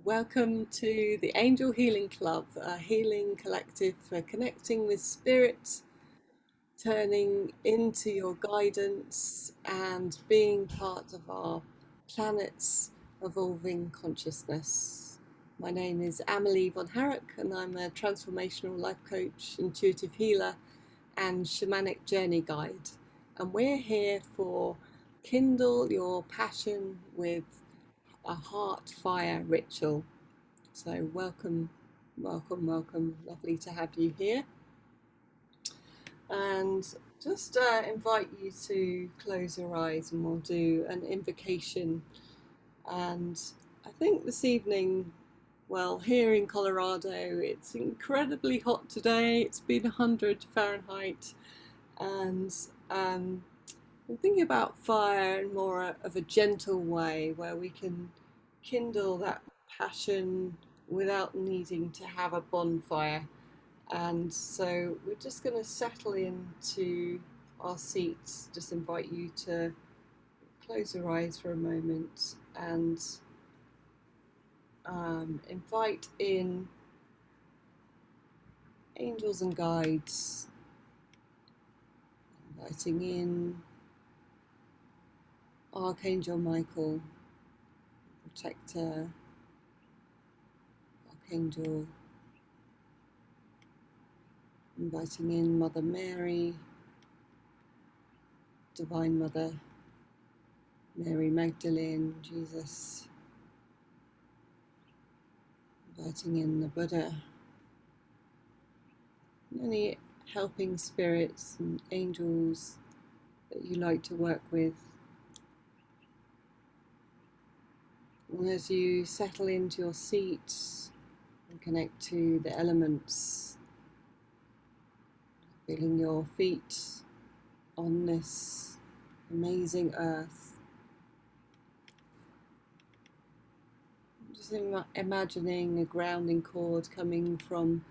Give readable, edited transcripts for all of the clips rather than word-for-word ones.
Welcome to the Angel Healing Club, a healing collective for connecting with spirit, turning into your guidance, and being part of our planet's evolving consciousness. My name is Ameelie von Harrock, and I'm a transformational life coach, intuitive healer, and shamanic journey guide. And we're here for Kindle your passion with a heart fire ritual. So welcome, welcome, welcome. Lovely to have you here. And just invite you to close your eyes and we'll do an invocation. And I think this evening, well, here in Colorado, it's incredibly hot today. It's been 100 Fahrenheit. And we're thinking about fire in more of a gentle way where we can kindle that passion without needing to have a bonfire. And so we're just going to settle into our seats. Just invite you to close your eyes for a moment and invite in angels and guides, inviting in Archangel Michael, protector, Archangel, inviting in Mother Mary, Divine Mother, Mary Magdalene, Jesus, inviting in the Buddha, and any helping spirits and angels that you like to work with. And as you settle into your seat and connect to the elements, feeling your feet on this amazing earth, just imagining a grounding cord coming from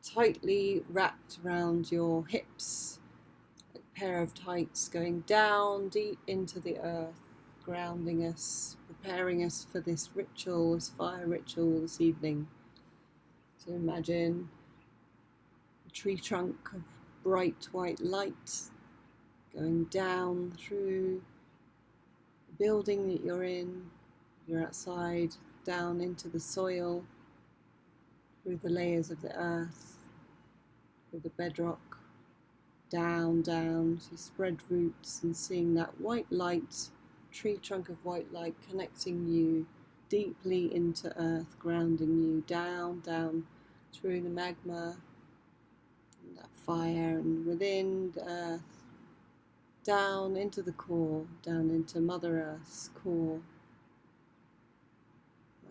tightly wrapped around your hips, a pair of tights going down deep into the earth, grounding us, preparing us for this ritual, this fire ritual this evening. So imagine a tree trunk of bright white light going down through the building that you're in, you're outside, down into the soil, through the layers of the earth, through the bedrock, down, so you spread roots and seeing that white light, tree trunk of white light connecting you deeply into earth, grounding you down through the magma, and that fire, and within the earth, down into the core, down into Mother Earth's core.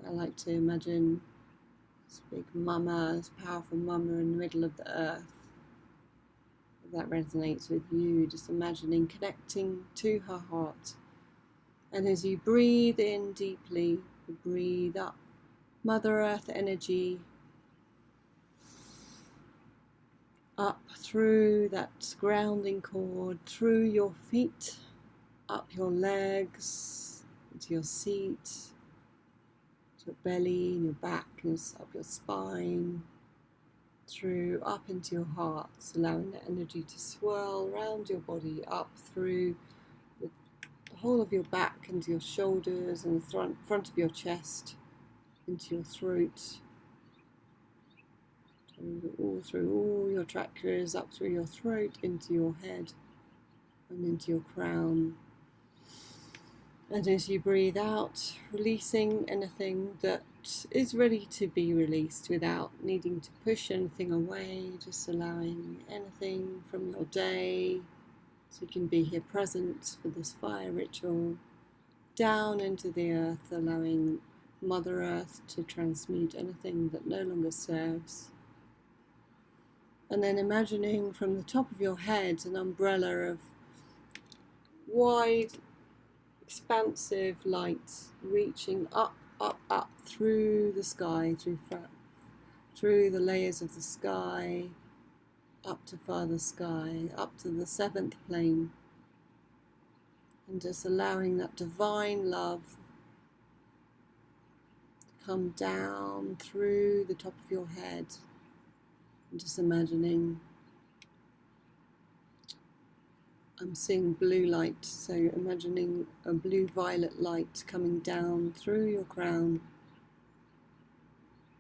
I like to imagine this big mama, this powerful mama in the middle of the earth. If that resonates with you, just imagining connecting to her heart. And as you breathe in deeply, you breathe up Mother Earth energy, up through that grounding cord, through your feet, up your legs, into your seat, to your belly and your back, and up your spine, through up into your heart, allowing that energy to swirl around your body, up through the whole of your back, into your shoulders and the front of your chest, into your throat, all through all your chakras, up through your throat, into your head and into your crown. And as you breathe out, releasing anything that is ready to be released without needing to push anything away, just allowing anything from your day, so you can be here present for this fire ritual, down into the earth, allowing Mother Earth to transmute anything that no longer serves. And then imagining from the top of your head an umbrella of wide, expansive light reaching up through the sky, through the layers of the sky, up to farther sky, up to the seventh plane, and just allowing that divine love come down through the top of your head. And just imagining, I'm seeing blue light, so imagining a blue-violet light coming down through your crown,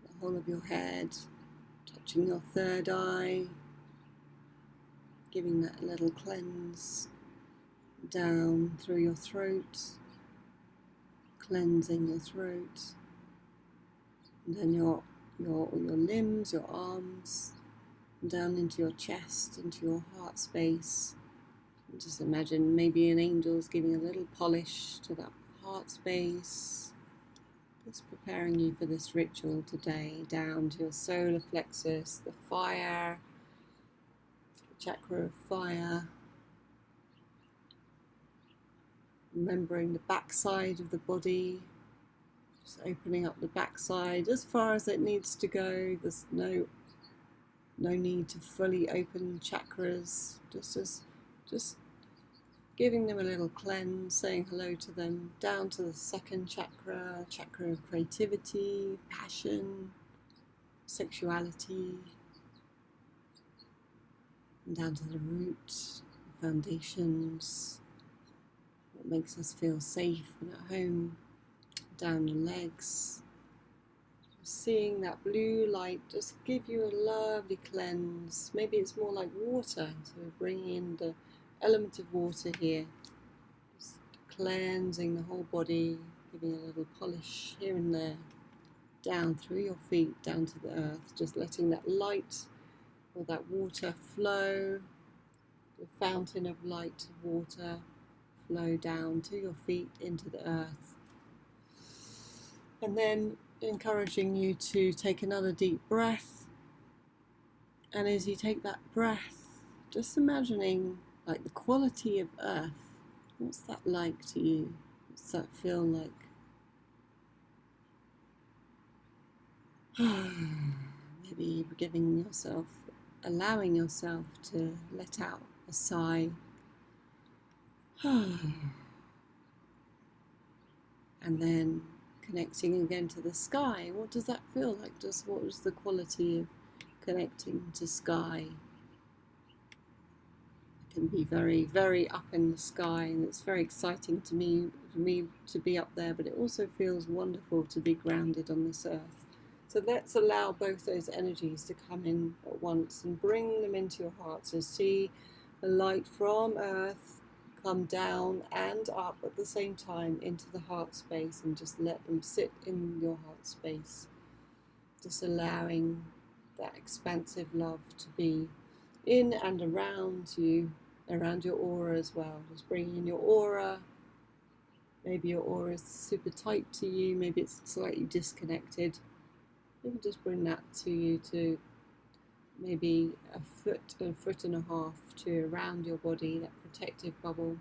the whole of your head, touching your third eye, giving that a little cleanse down through your throat, cleansing your throat, and then your limbs, your arms, down into your chest, into your heart space. And just imagine maybe an angel's giving a little polish to that heart space, just preparing you for this ritual today, down to your solar plexus, the fire, the chakra of fire, remembering the backside of the body, just opening up the backside as far as it needs to go. There's no need to fully open chakras, just giving them a little cleanse, saying hello to them, down to the second chakra, chakra of creativity, passion, sexuality, and down to the root, foundations, what makes us feel safe and at home, down the legs. Seeing that blue light just give you a lovely cleanse. Maybe it's more like water, so we're bringing in the element of water here, just cleansing the whole body, giving a little polish here and there, down through your feet, down to the earth, just letting that light or that water flow, the fountain of light water flow down to your feet into the earth. And then encouraging you to take another deep breath, and as you take that breath, just imagining like the quality of earth. What's that like to you? What's that feel like? Maybe allowing yourself to let out a sigh. And then connecting again to the sky. What does that feel like? What was the quality of connecting to sky? It can be very, very up in the sky, and it's very exciting for me to be up there, but it also feels wonderful to be grounded on this earth. So let's allow both those energies to come in at once and bring them into your heart. So see the light from earth come down and up at the same time into the heart space, and just let them sit in your heart space, just allowing that expansive love to be in and around you, around your aura as well. Just bringing in your aura. Maybe your aura is super tight to you, maybe it's slightly disconnected. You can just bring that to you, to maybe a foot and a half to around your body, that protective bubble.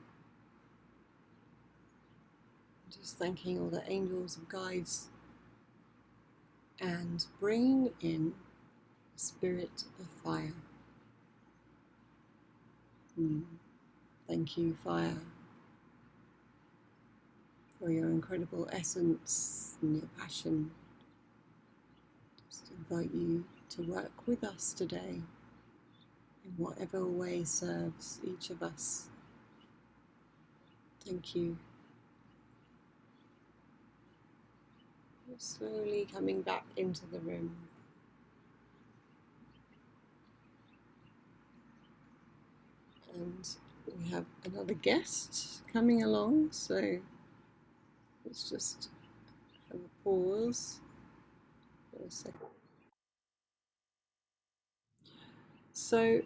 Just thanking all the angels and guides, and bringing in the spirit of fire. Thank you, fire, for your incredible essence and your passion. Just invite you to work with us today in whatever way serves each of us. Thank you. Slowly coming back into the room. And we have another guest coming along, so let's just have a pause for a second. So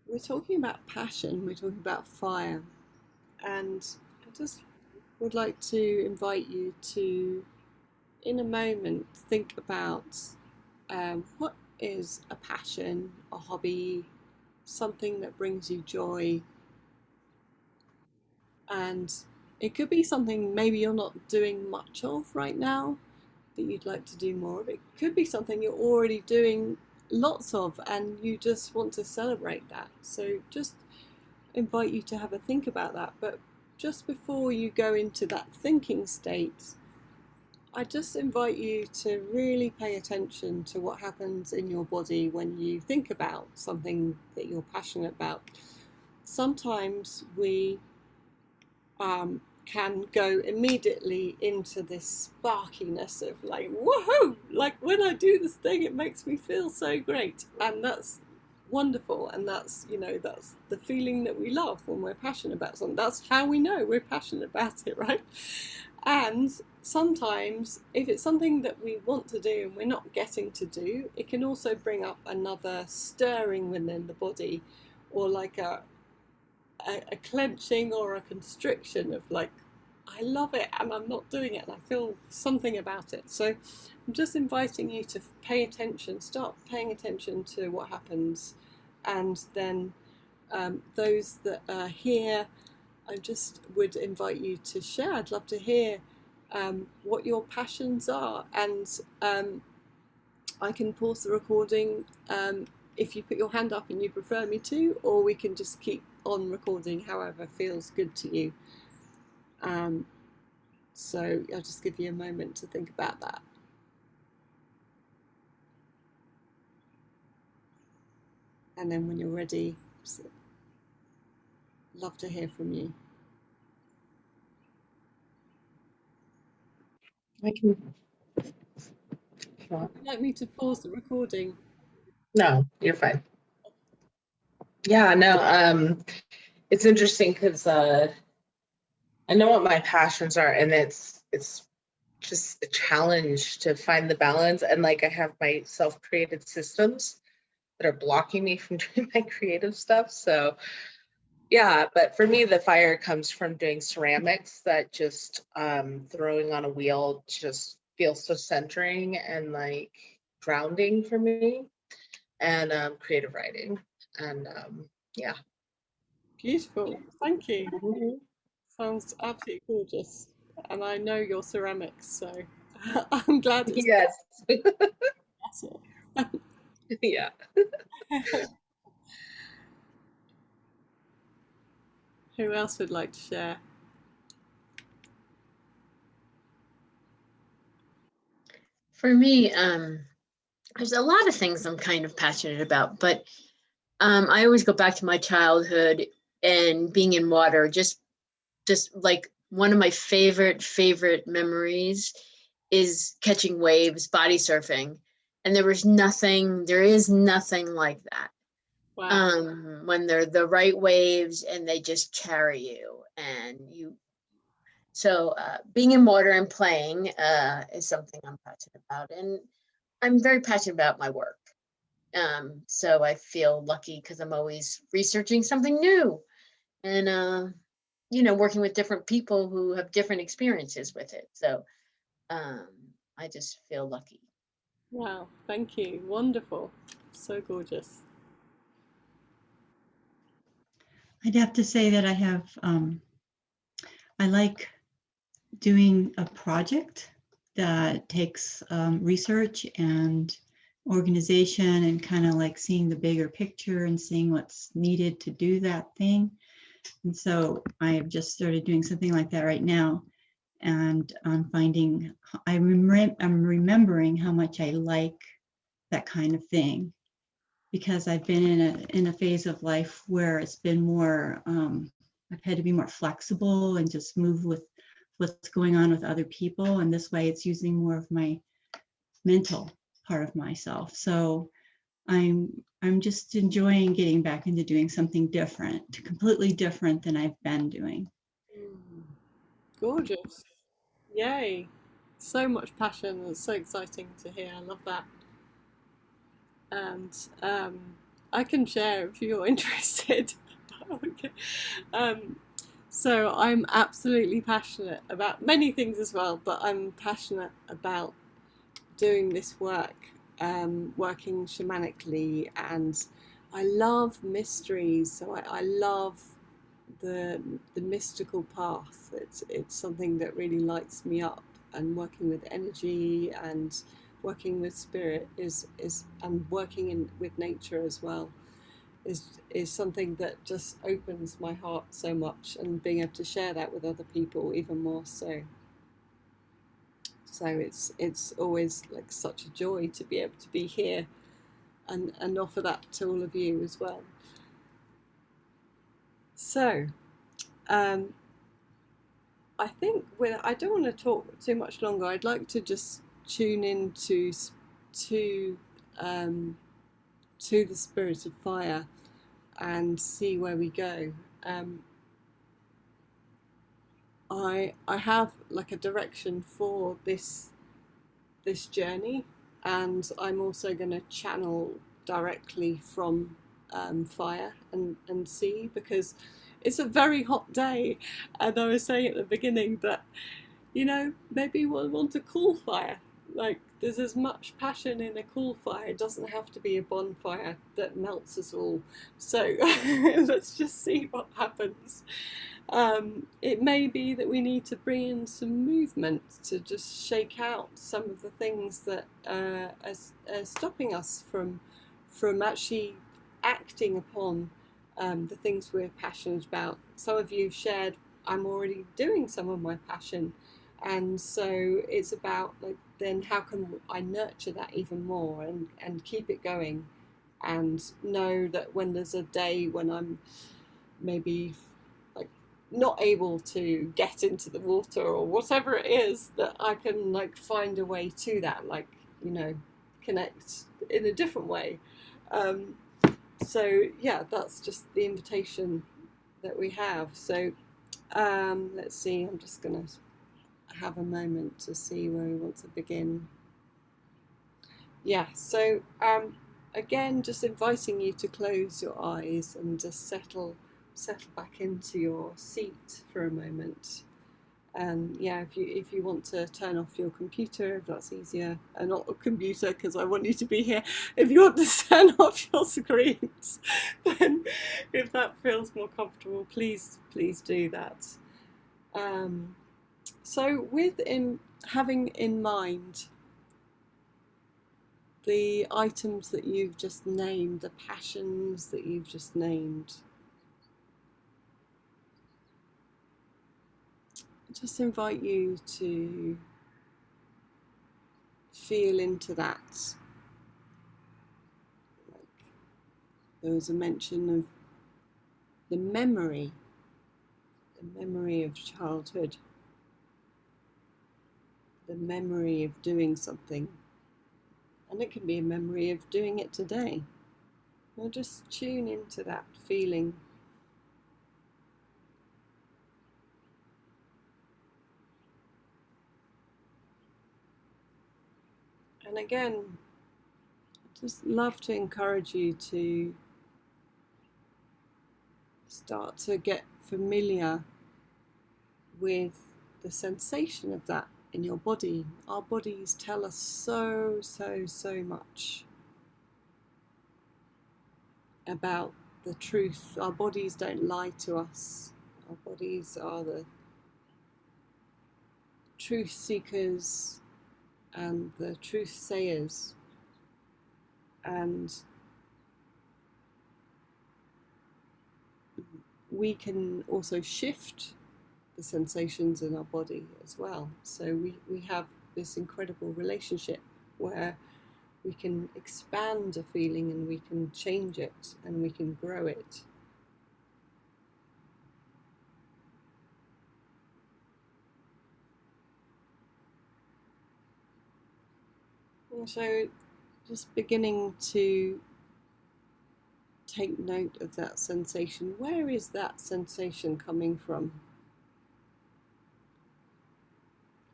we're talking about passion, we're talking about fire, and I just would like to invite you to, in a moment, think about what is a passion, a hobby, something that brings you joy. And it could be something maybe you're not doing much of right now that you'd like to do more of. It could be something you're already doing lots of and you just want to celebrate that. So just invite you to have a think about that. But just before you go into that thinking state, I just invite you to really pay attention to what happens in your body when you think about something that you're passionate about. Sometimes we can go immediately into this sparkiness of like, woohoo! Like when I do this thing, it makes me feel so great. And that's wonderful. And that's, that's the feeling that we love when we're passionate about something. That's how we know we're passionate about it, right? And sometimes, if it's something that we want to do and we're not getting to do, it can also bring up another stirring within the body, or like a clenching or a constriction of like, I love it and I'm not doing it and I feel something about it. So I'm just inviting you to pay attention, start paying attention to what happens. And then those that are here, I just would invite you to share. I'd love to hear what your passions are. And I can pause the recording if you put your hand up and you prefer me to, or we can just keep on recording however feels good to you. So I'll just give you a moment to think about that. And then when you're ready, love to hear from you. I can. Would you like me to pause the recording? No, you're fine. Yeah, no, it's interesting because I know what my passions are, and it's just a challenge to find the balance. And like I have my self-created systems that are blocking me from doing my creative stuff. So yeah, but for me, the fire comes from doing ceramics that just throwing on a wheel just feels so centering and like grounding for me, and creative writing. And yeah. Beautiful. Thank you. Mhm. Sounds absolutely gorgeous. And I know your ceramics, so I'm glad it's Yes. better. Yeah. Who else would like to share? For me, there's a lot of things I'm kind of passionate about, but I always go back to my childhood and being in water. Just like one of my favorite memories is catching waves, body surfing, and there is nothing like that. Wow. When they're the right waves and they just carry you, and you. So being in water and playing is something I'm passionate about, and I'm very passionate about my work. So I feel lucky because I'm always researching something new and, working with different people who have different experiences with it. So um, I just feel lucky. Wow. Thank you. Wonderful. So gorgeous. I'd have to say that I like doing a project that takes research and organization and kind of like seeing the bigger picture and seeing what's needed to do that thing. And so I have just started doing something like that right now. And I'm remembering how much I like that kind of thing, because I've been in a phase of life where it's been more, I've had to be more flexible and just move with what's going on with other people. And this way it's using more of my mental part of myself. So I'm just enjoying getting back into doing something different, completely different than I've been doing. Gorgeous. Yay. So much passion. It's so exciting to hear. I love that. And I can share if you're interested. Okay. So I'm absolutely passionate about many things as well, but I'm passionate about doing this work, working shamanically, and I love mysteries. So I love the mystical path. It's something that really lights me up, and working with energy and working with spirit is and working with nature as well is something that just opens my heart so much, and being able to share that with other people even more so. So it's always like such a joy to be able to be here and offer that to all of you as well. So I think I don't want to talk too much longer. I'd like to just tune into to the spirit of fire and see where we go. I have like a direction for this journey, and I'm also going to channel directly from fire and sea, because it's a very hot day, and I was saying at the beginning that, you know, maybe we'll want a cool fire. Like, there's as much passion in a cool fire. It doesn't have to be a bonfire that melts us all. So let's just see what happens. It may be that we need to bring in some movement to just shake out some of the things that are stopping us from actually acting upon the things we're passionate about. Some of you shared, I'm already doing some of my passion, and so it's about, like, then how can I nurture that even more and keep it going, and know that when there's a day when I'm maybe like not able to get into the water or whatever it is, that I can like find a way to that, like, you know, connect in a different way. So yeah, that's just the invitation that we have. So let's see, I'm just gonna have a moment to see where we want to begin. Yeah, so again, just inviting you to close your eyes and just settle back into your seat for a moment. And yeah, if you want to turn off your computer, if that's easier, and not a computer because I want you to be here. If you want to turn off your screens, then if that feels more comfortable, please do that. So with having in mind the items that you've just named, the passions that you've just named, just invite you to feel into that. Like, there was a mention of the memory of childhood, the memory of doing something, and it can be a memory of doing it today. We'll just tune into that feeling. And again, I just love to encourage you to start to get familiar with the sensation of that in your body. Our bodies tell us so much about the truth. Our bodies don't lie to us. Our bodies are the truth seekers and the truth sayers. And we can also shift the sensations in our body as well. So we have this incredible relationship where we can expand a feeling and we can change it and we can grow it. And so just beginning to take note of that sensation. Where is that sensation coming from?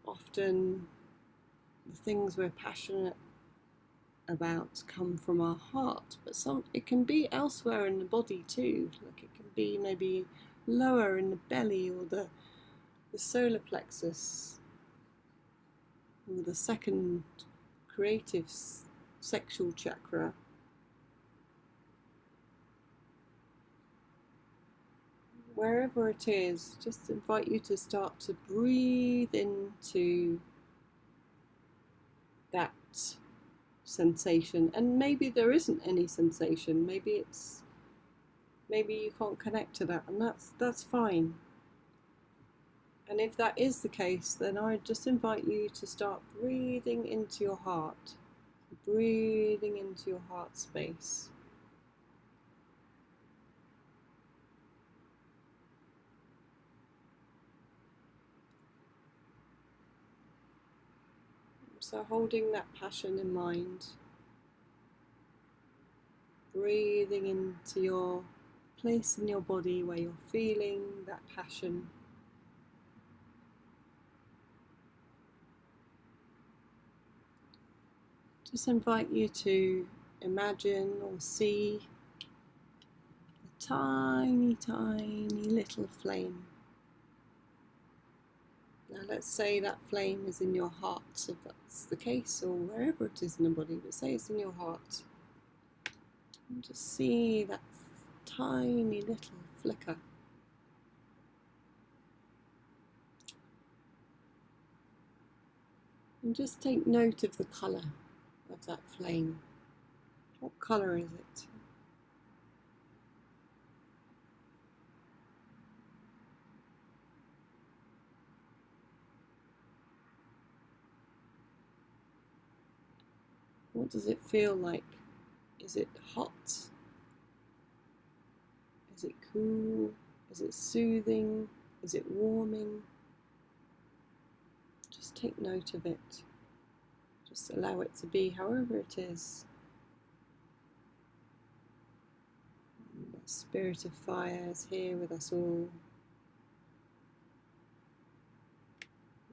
Often the things we're passionate about come from our heart, but it can be elsewhere in the body too. Like, it can be maybe lower in the belly, or the solar plexus, or the second creative sexual chakra. Wherever it is, just invite you to start to breathe into that sensation. And maybe there isn't any sensation. Maybe you can't connect to that, and that's fine. And if that is the case, then I just invite you to start breathing into your heart, breathing into your heart space. So holding that passion in mind, breathing into your place in your body where you're feeling that passion. Just invite you to imagine or see a tiny, tiny little flame. Now let's say that flame is in your heart, if that's the case, or wherever it is in the body, but say it's in your heart. And just see that tiny little flicker. And just take note of the colour of that flame. What colour is it? What does it feel like? Is it hot? Is it cool? Is it soothing? Is it warming? Just take note of it. Just allow it to be however it is. The spirit of fire is here with us all.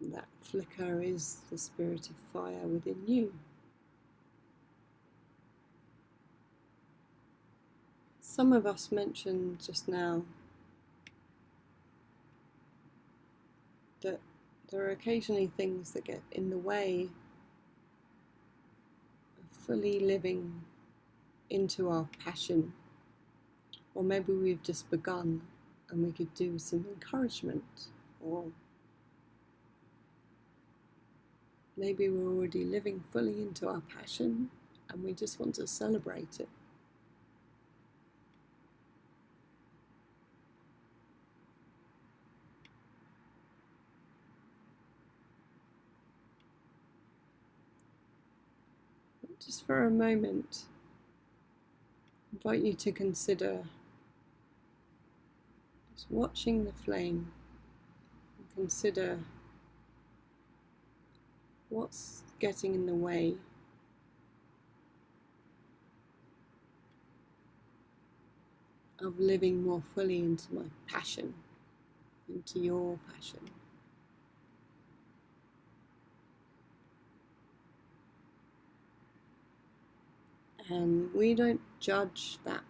And that flicker is the spirit of fire within you. Some of us mentioned just now that there are occasionally things that get in the way of fully living into our passion. Or maybe we've just begun and we could do some encouragement, or maybe we're already living fully into our passion and we just want to celebrate it. But just for a moment, I invite you to consider just watching the flame and consider what's getting in the way of living more fully into my passion, into your passion. And we don't judge that.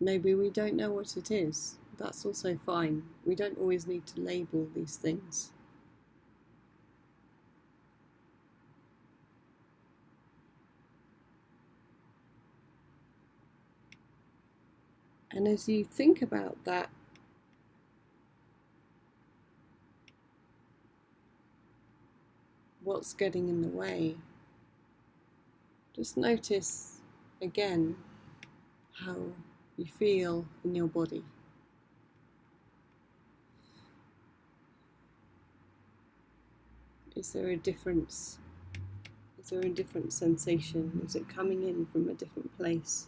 Maybe we don't know what it is. That's also fine. We don't always need to label these things. And as you think about that, what's getting in the way, just notice again how you feel in your body. Is there a difference? Is there a different sensation? Is it coming in from a different place?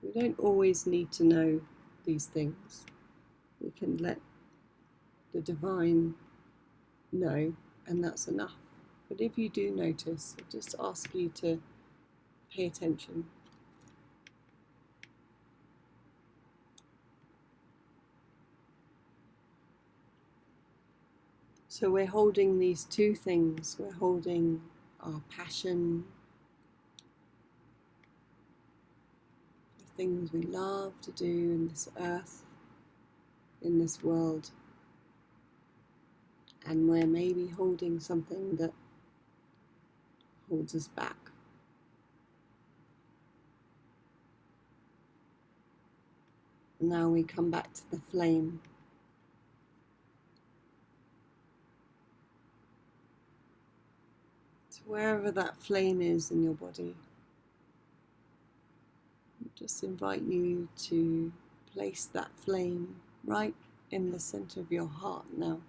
We don't always need to know these things. We can let the divine know, and that's enough. But if you do notice, I just ask you to pay attention. So we're holding these two things. We're holding our passion, the things we love to do in this earth, in this world, and we're maybe holding something that holds us back. Now we come back to the flame. So wherever that flame is in your body, just invite you to place that flame right in the center of your heart now.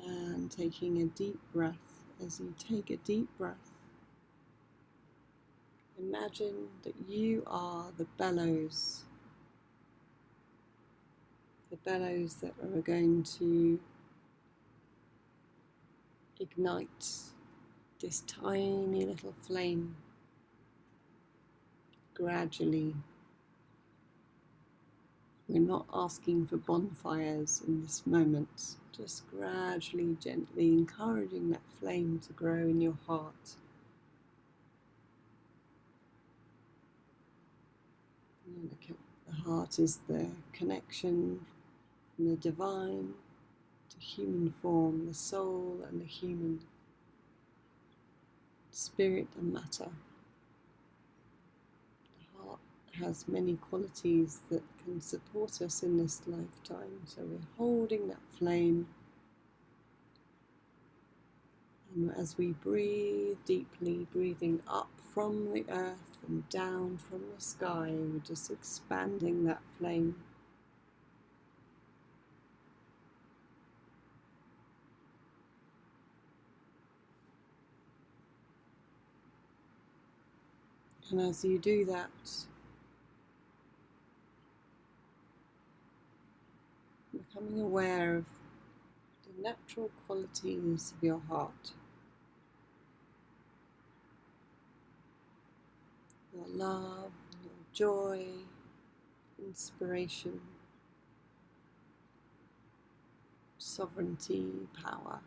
And taking a deep breath. As you take a deep breath, imagine that you are the bellows that are going to ignite this tiny little flame gradually. We're not asking for bonfires in this moment, just gradually, gently encouraging that flame to grow in your heart. The heart is the connection from the divine to human form, the soul and the human, spirit and matter. The heart has many qualities that can support us in this lifetime, so we're holding that flame. And as we breathe deeply, breathing up from the earth and down from the sky, we're just expanding that flame. And as you do that, becoming aware of the natural qualities of your heart. Your love, your joy, inspiration, sovereignty, power,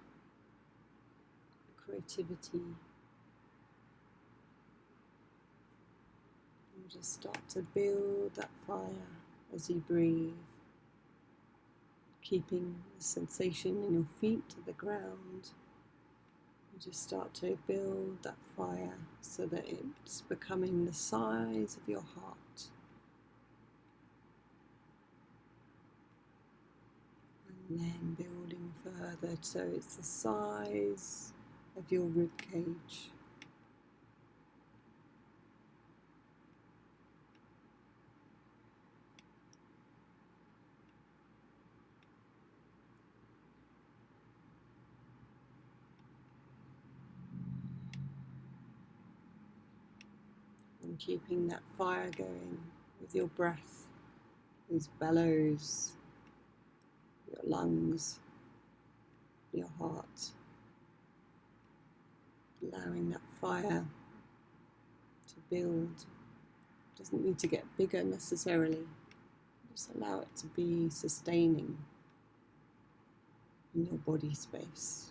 creativity. And just start to build that fire as you breathe, keeping the sensation in your feet to the ground. You just start to build that fire so that it's becoming the size of your heart. And then building further so it's the size of your rib cage. And keeping that fire going with your breath, these bellows, your lungs, your heart, allowing that fire to build. It doesn't need to get bigger necessarily, just allow it to be sustaining in your body space.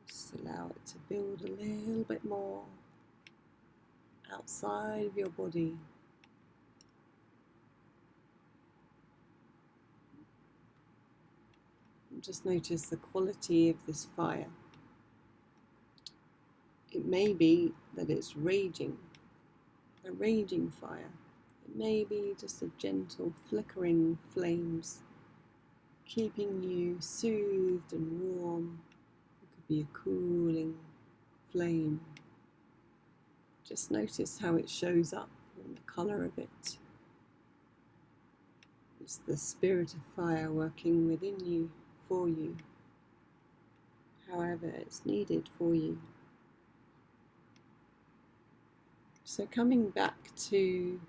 Just allow it to build a little bit more outside of your body. And just notice the quality of this fire. It may be that it's raging, a raging fire. It may be just a gentle flickering flames, keeping you soothed and warm. It could be a cooling flame. Just notice how it shows up and the colour of it. It's the spirit of fire working within you, for you, however it's needed for you. So coming back to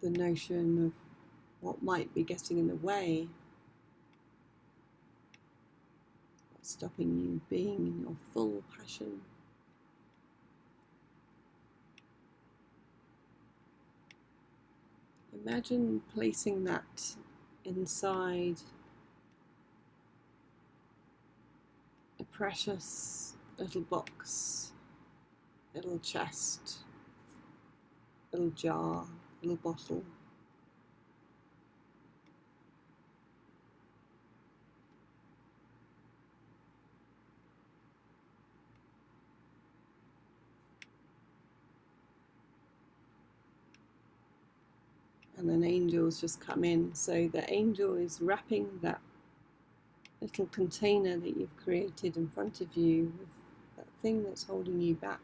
the notion of what might be getting in the way, what's stopping you being in your full passion. Imagine placing that inside a precious little box, little chest, little jar, little bottle. and an angel's just come in. So the angel is wrapping that little container that you've created in front of you with that thing that's holding you back.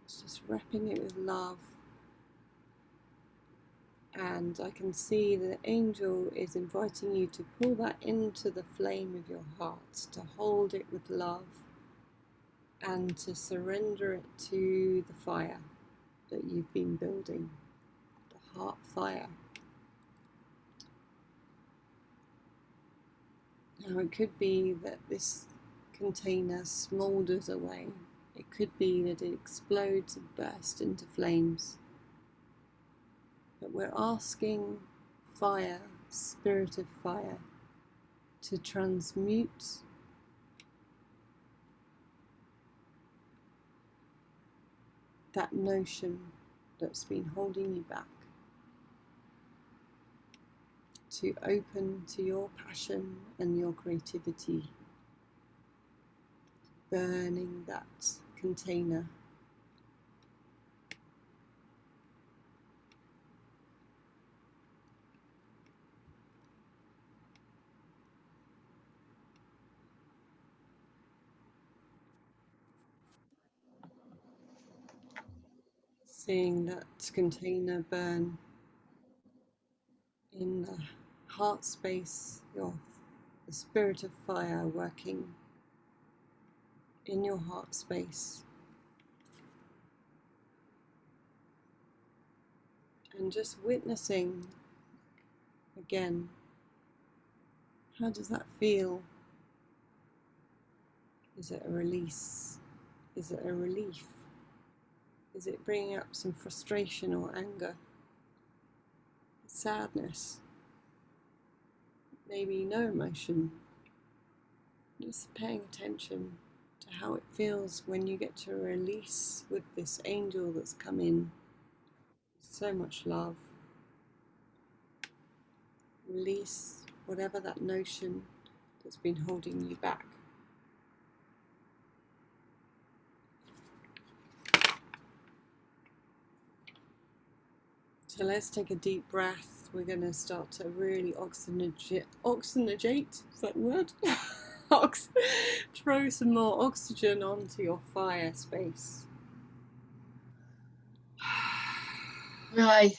It's just wrapping it with love. And I can see the angel is inviting you to pull that into the flame of your heart, to hold it with love, and to surrender it to the fire that you've been building, the heart fire. Now it could be that this container smoulders away. It could be that it explodes and bursts into flames. But we're asking fire, spirit of fire, to transmute that notion that's been holding you back, to open to your passion and your creativity, burning that container. Seeing that container burn in the heart space, the spirit of fire working in your heart space. And just witnessing again, how does that feel? Is it a release? Is it a relief? Is it bringing up some frustration or anger? Sadness? Maybe no emotion? Just paying attention to how it feels when you get to release with this angel that's come in. So much love. Release whatever that notion that's been holding you back. So let's take a deep breath. We're going to start to really oxygenate, is that word? Throw some more oxygen onto your fire space. Right.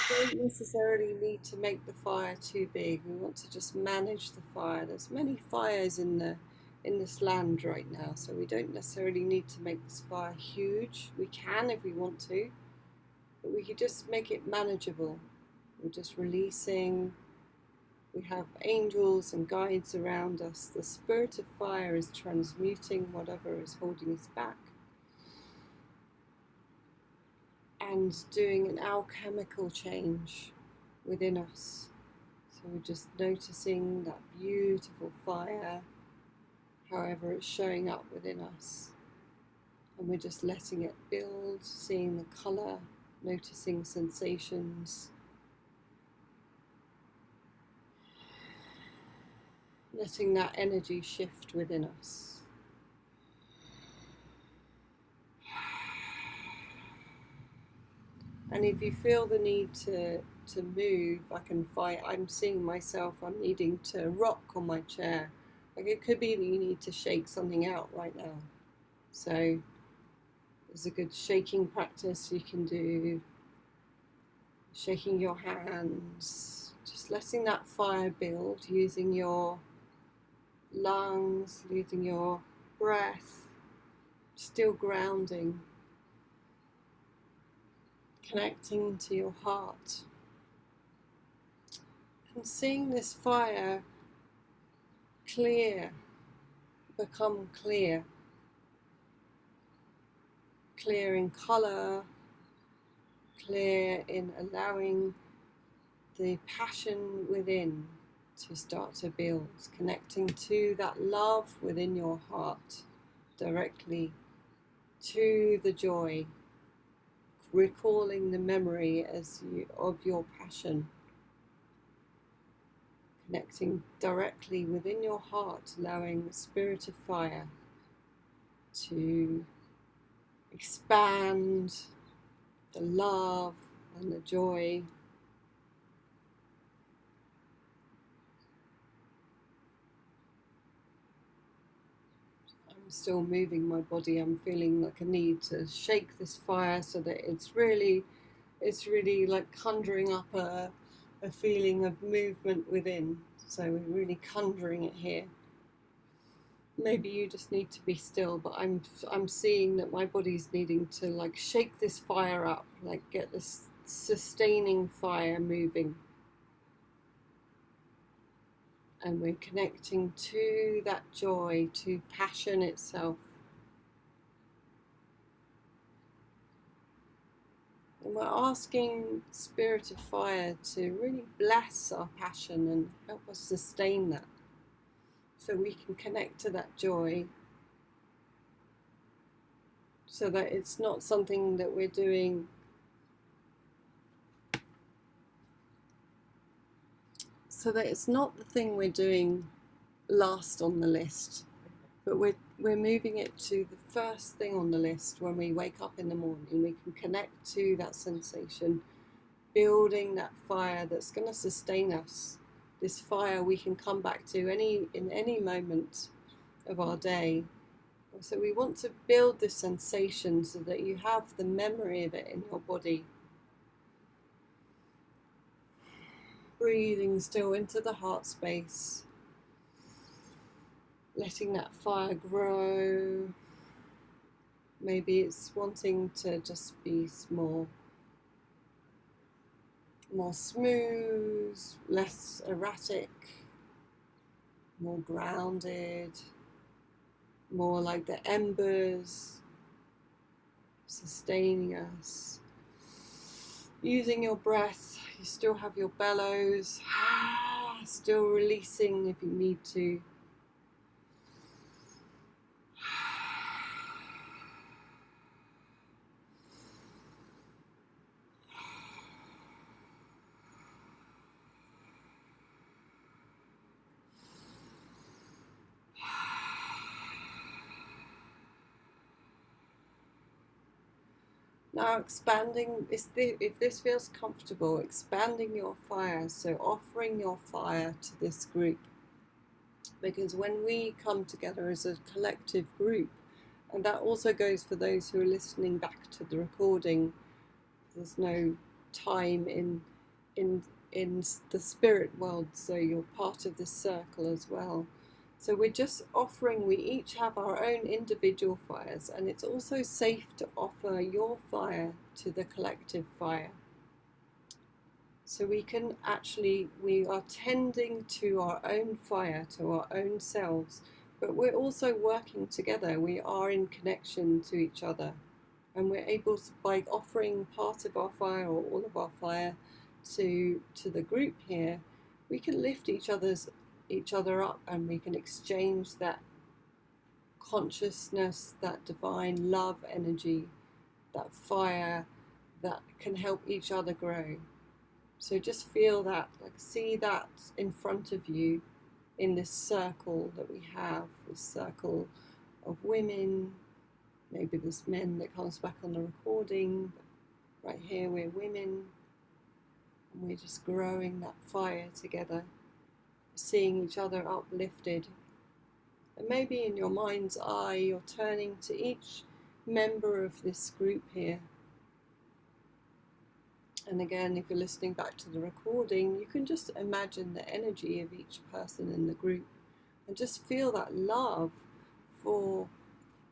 We don't necessarily need to make the fire too big. We want to just manage the fire. There's many fires in this land right now, so we don't necessarily need to make this fire huge. We can if we want to, but we could just make it manageable. We're just releasing. We have angels and guides around us. The spirit of fire is transmuting whatever is holding us back and doing an alchemical change within us. So we're just noticing that beautiful fire, however it's showing up within us. And we're just letting it build, seeing the colour, noticing sensations. Letting that energy shift within us. And if you feel the need to move, I'm seeing myself, I'm needing to rock on my chair. Like it could be that you need to shake something out right now. So there's a good shaking practice you can do. Shaking your hands, just letting that fire build, using your lungs, using your breath, still grounding. Connecting to your heart and seeing this fire become clear in colour, clear in allowing the passion within to start to build, connecting to that love within your heart directly, to the joy, recalling the memory of your passion, connecting directly within your heart, allowing the spirit of fire to expand the love and the joy. I'm still moving my body. I'm feeling like I need to shake this fire so that it's really like conjuring up a feeling of movement within. So we're really conjuring it here. Maybe you just need to be still, but I'm seeing that my body's needing to like shake this fire up, like get this sustaining fire moving. And we're connecting to that joy, to passion itself. And we're asking Spirit of Fire to really bless our passion and help us sustain that, so we can connect to that joy, so that it's not something that we're doing so that it's not the thing we're doing last on the list, but we're moving it to the first thing on the list. When we wake up in the morning, we can connect to that sensation, building that fire that's going to sustain us. This fire we can come back to in any moment of our day. So we want to build this sensation so that you have the memory of it in your body. Breathing still into the heart space, letting that fire grow. Maybe it's wanting to just be more smooth, less erratic, more grounded, more like the embers sustaining us. Using your breath, you still have your bellows, still releasing if you need to. Now expanding, if this feels comfortable, expanding your fire, so offering your fire to this group. Because when we come together as a collective group, and that also goes for those who are listening back to the recording, there's no time in the spirit world, so you're part of this circle as well. So we're just offering, we each have our own individual fires, and it's also safe to offer your fire to the collective fire. So we are tending to our own fire, to our own selves, but we're also working together. We are in connection to each other, and we're able to, by offering part of our fire or all of our fire to the group here, we can lift each other up, and we can exchange that consciousness, that divine love energy, that fire that can help each other grow. So just feel that, like see that in front of you in this circle that we have, this circle of women. Maybe there's men that comes back on the recording, but right here we're women, and we're just growing that fire together, seeing each other uplifted. And maybe in your mind's eye, you're turning to each member of this group here. And again, if you're listening back to the recording, you can just imagine the energy of each person in the group and just feel that love for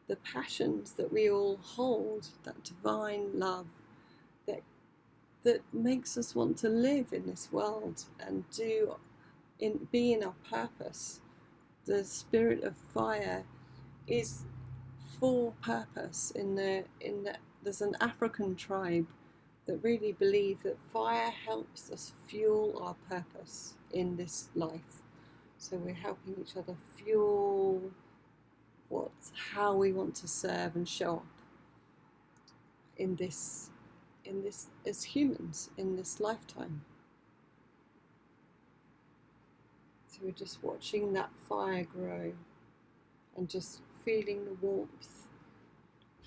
the passions that we all hold, that divine love that makes us want to live in this world and be in our purpose. The spirit of fire is for purpose. There's an African tribe that really believe that fire helps us fuel our purpose in this life. So we're helping each other fuel how we want to serve and show up in this as humans in this lifetime. So we're just watching that fire grow and just feeling the warmth,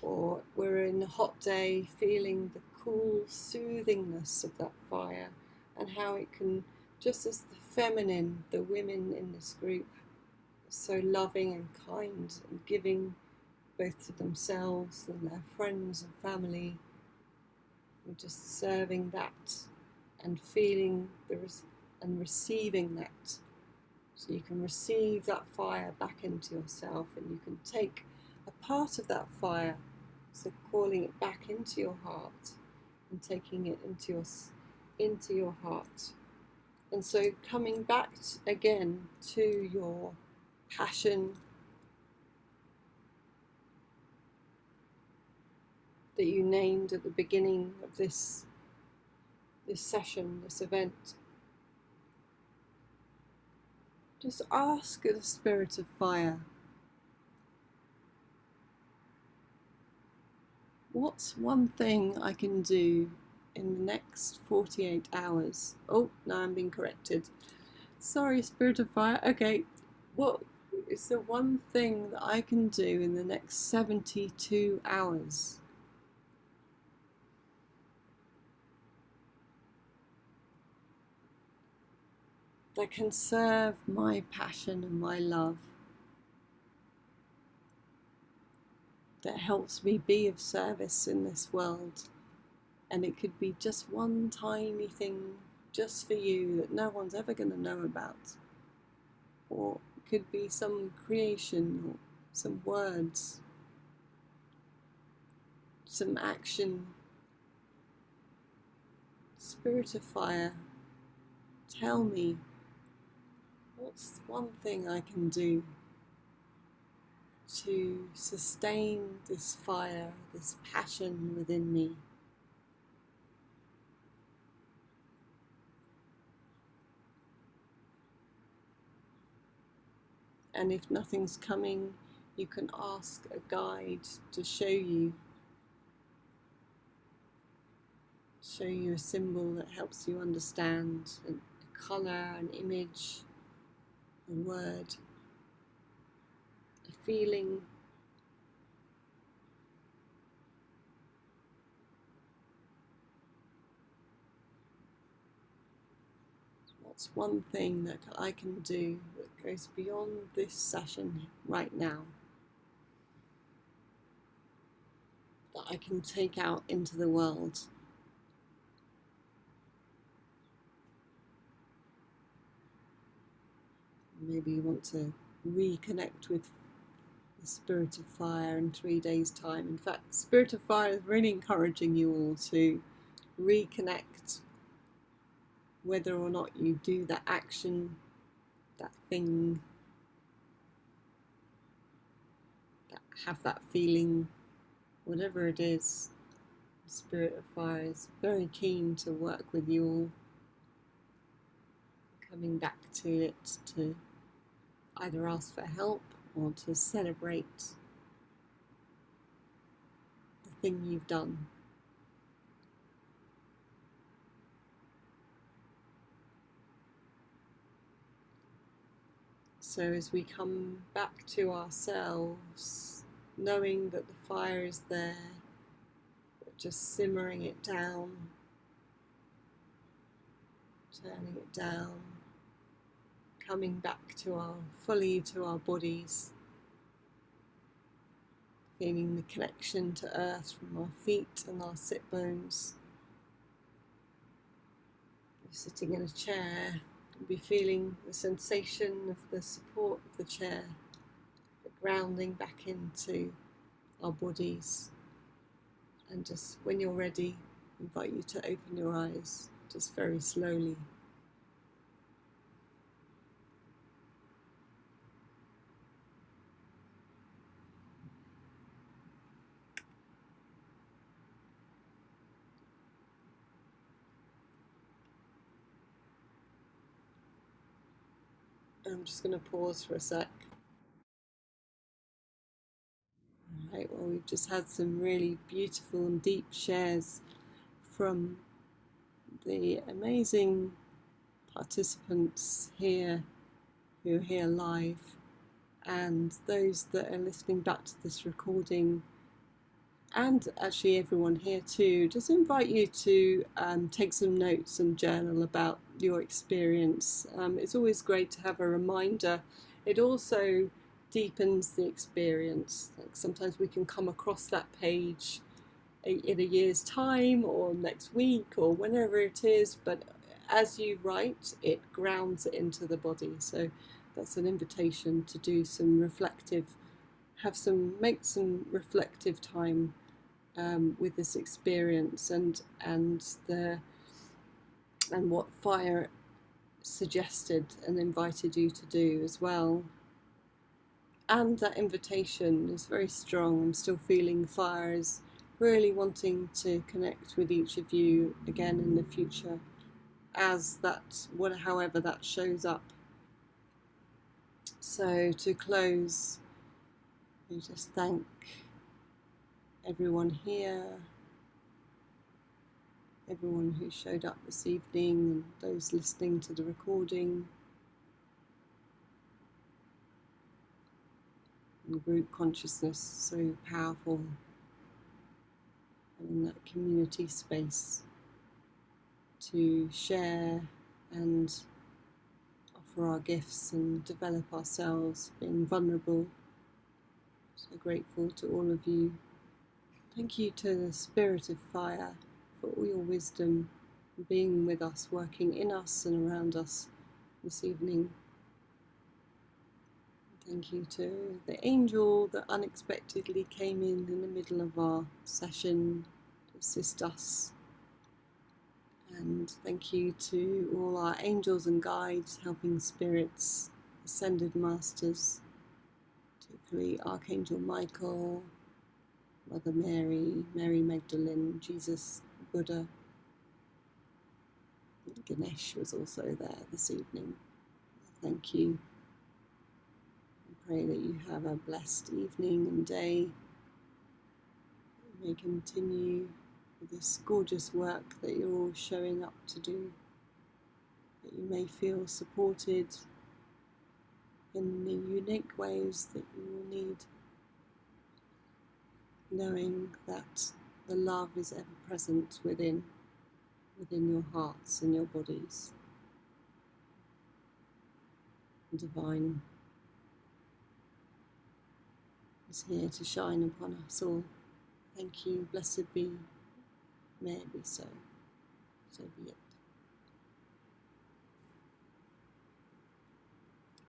or we're in a hot day feeling the cool soothingness of that fire, and how it can, just as the feminine, the women in this group, are so loving and kind and giving both to themselves and their friends and family. We're just serving that and feeling and receiving that. So you can receive that fire back into yourself, and you can take a part of that fire, so calling it back into your heart and taking it into your heart. And so coming back again to your passion that you named at the beginning of this session, this event. Just ask the spirit of fire, what's one thing I can do in the next 48 hours? Oh, now I'm being corrected. Sorry, spirit of fire. Okay, what is the one thing that I can do in the next 72 hours? That can serve my passion and my love, that helps me be of service in this world. And it could be just one tiny thing just for you that no one's ever going to know about. Or it could be some creation, or some words, some action. Spirit of fire, tell me, what's one thing I can do to sustain this fire, this passion within me? And if nothing's coming, you can ask a guide to show you a symbol that helps you understand, a colour, an image, a word, a feeling. What's one thing that I can do that goes beyond this session right now, that I can take out into the world? Maybe you want to reconnect with the Spirit of Fire in 3 days' time. In fact, Spirit of Fire is really encouraging you all to reconnect, whether or not you do that action, that thing, have that feeling, whatever it is. The Spirit of Fire is very keen to work with you all, coming back to it to either ask for help or to celebrate the thing you've done. So as we come back to ourselves, knowing that the fire is there, but just simmering it down, turning it down, coming back to fully to our bodies, feeling the connection to earth from our feet and our sit bones. You're sitting in a chair, you'll be feeling the sensation of the support of the chair, the grounding back into our bodies. And just when you're ready, I invite you to open your eyes, just very slowly. I'm just going to pause for a sec. Right, well, we've just had some really beautiful and deep shares from the amazing participants here who are here live and those that are listening back to this recording, and actually everyone here too, just invite you to take some notes and journal about your experience. It's always great to have a reminder. It also deepens the experience. Like sometimes we can come across that page in a year's time or next week or whenever it is, but as you write, it grounds it into the body. So that's an invitation to do some reflective, make some reflective time with this experience and what fire suggested and invited you to do as well. And that invitation is very strong. I'm still feeling fire is really wanting to connect with each of you again in the future, as that, however that shows up. So to close, we just thank everyone here, everyone who showed up this evening, and those listening to the recording, and group consciousness, so powerful, and in that community space to share and offer our gifts and develop ourselves, being vulnerable. So grateful to all of you. Thank you to the Spirit of Fire for all your wisdom, being with us, working in us and around us this evening. Thank you to the angel that unexpectedly came in the middle of our session to assist us. And thank you to all our angels and guides, helping spirits, ascended masters, particularly Archangel Michael, Mother Mary, Mary Magdalene, Jesus, Buddha. Ganesh was also there this evening. Thank you. I pray that you have a blessed evening and day. You may continue with this gorgeous work that you're all showing up to do. That you may feel supported in the unique ways that you will need, knowing that the love is ever present within your hearts and your bodies. The divine is here to shine upon us all. Thank you, blessed be, may it be so, so be it.